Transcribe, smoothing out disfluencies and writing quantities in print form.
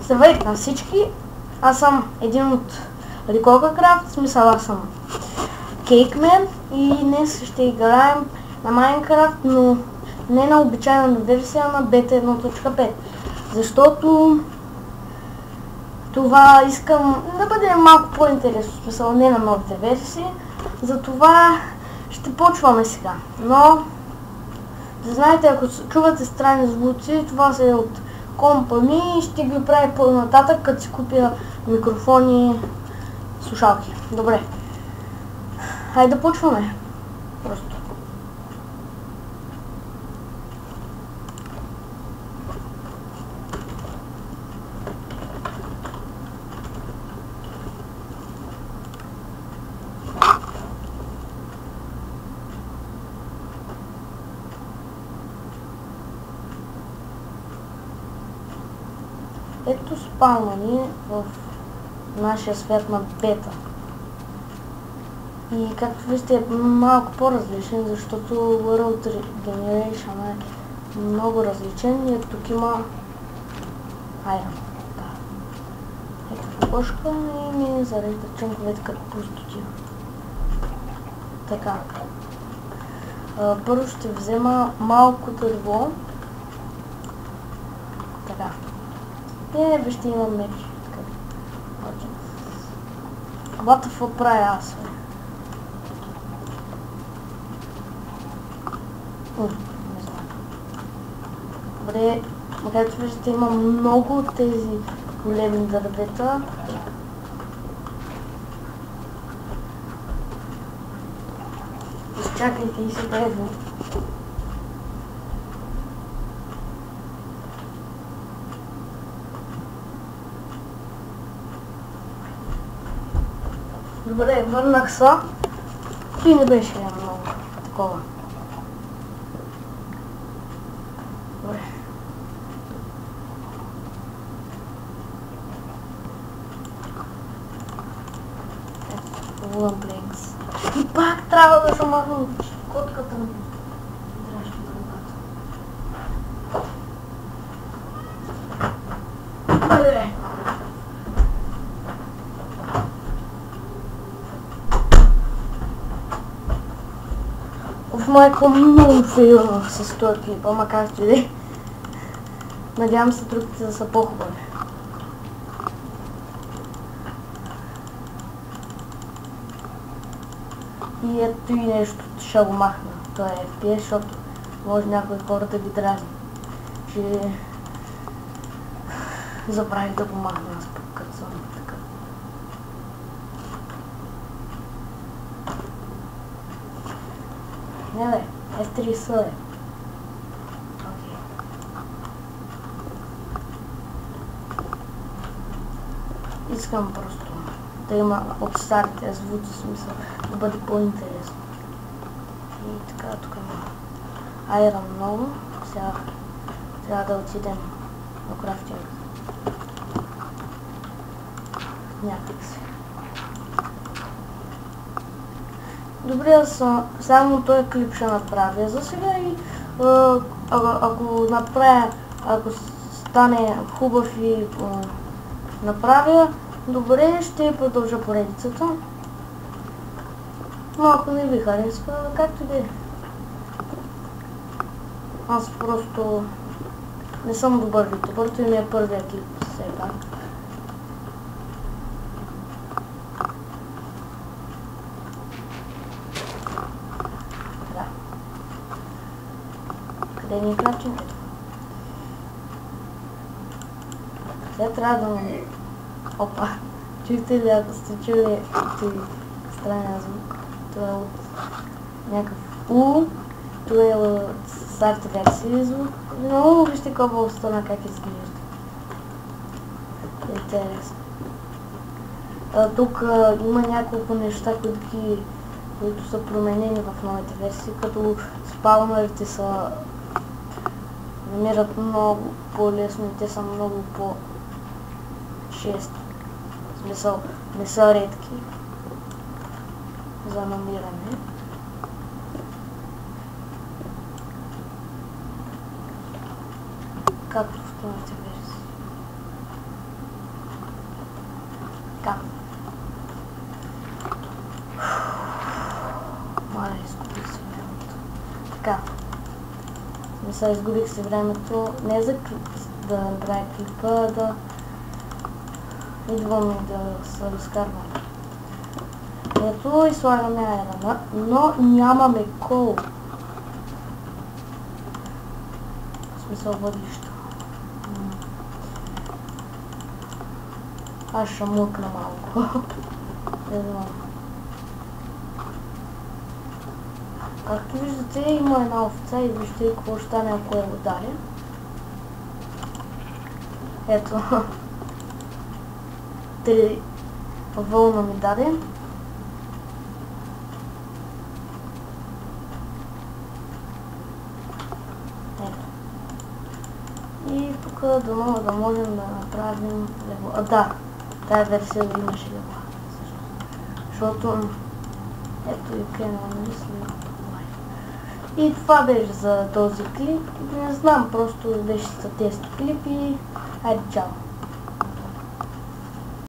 Здравейте на всички, аз съм един от Рикока Крафт, в смисъл аз съм Кейкмен и днес ще играем на Майнкрафт, но не на обичайна версия, на бета 1.5, защото това искам да бъде малко по-интересно, в смисъл не на новите версии, затова ще почваме сега, но да знаете, ако чувате странни звуци, това са от компа ми и ще ги прави по-нататък, като си купя микрофони, слушалки. Добре. Хайде да почваме. Просто. Ето спална ни в нашия свят на бета. И както виждате е малко по-различен, защото World Generation е много различен и тук има Iron. Да. Ето кокошка и ми зарежда чънковете като пустоти. Така. Първо ще взема малко дърво. Така. Бе, ще имам меч. What the fuck правя аз, бе? Не знам. Добре, както виждате има много от тези големи дървета. Изчакайте и се древно. Добре, върнах се. И не беше много такова. Добре. Ето, Плейнс. И пак трябва да се махна котката ми. Добре. Майко, много фейлвах с този клипа, макар че де. Надявам се другите да са по-хубави. И ето и нещо ще го махна. Това е FPS, защото може някои хора да ги дразни. Че забравих да го махна аз пък като съм така. Не бе, F3 са е. Окей. Искам просто да има от старите звуци, смисъл, да бъде по-интересно. И така, тук има Iron много. Сега трябва да отидем на крафтинг. Някак си. Добре, само този клип ще направя за сега и ако направя, ако стане хубав и направя, добре, ще продължа поредицата. Но ако не ви харесва, както да е. Аз просто не съм добър ютубър, той ми е първия клип все пак. Къде ни е крафтинг? Сега трябва да му... Опа! Чуете ли, ако сте чули този странен звук? Това е от някакъв У. Това е от старата версия звук. Много вижте кобълстона как изглежда. Интересно. Тук има няколко неща, които са променени в новите версии, като спаунерите са намират много по-лесно и те са много по-чести. В смисъл, не са редки за намиране. както в новите версии. Така. Маля, изгубих си времето. Така. Мисля, изгубих си времето не за да направя клипа, а да идвам и да се разкарвам. Ето и слагаме айрана, но нямаме кол. В смисъл въглища. Аз ще млъкна малко. Не знам. Както виждате, има една овца и вижте какво ще стане, ако я ударя. Ето. 3 вълна ми даде. Ето. И тук да можем да направим лево. Да, тая версия да имаше лево. Защото ето и канал мисли. И това беше за този клип. Не знам, просто беше за тест клип и айде чао.